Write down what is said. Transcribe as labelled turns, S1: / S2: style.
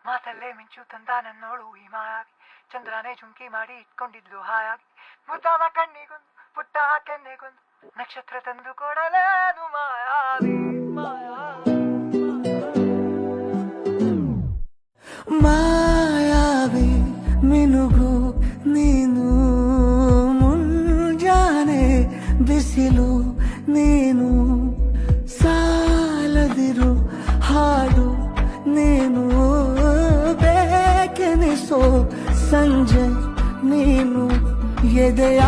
S1: ಮಾತಲ್ಲೇ ಮಿಂಚು ತಂದ ನನ್ನೋಳು ಈ ಮಾಯಾವಿ ಚಂದ್ರನೇ ಜುಂಕಿ ಮಾಡಿ ಇಟ್ಕೊಂಡಿದ್ಲು ಹಾಯಾಗಿ ಮುದ್ದಾದ ಕಣ್ಣಿಗೊಂದು ಪುಟ್ಟ ಕೆನ್ನೆಗೊಂದು ನಕ್ಷತ್ರ ತಂದು ಕೊಡಲೇನು ಮಾಯಾವಿ
S2: ಮಾಯಾವಿ ಮಿನುಗು ನೀನು ಮುಂಜಾನೆ ಬಿಸಿಲು ನೀನು ಸಾಲದಿರು ಹಾಡು ನೀನು ಬೇಕೆನಿಸೋ ಸಂಜೆ ನೀನು ಎದೆಯ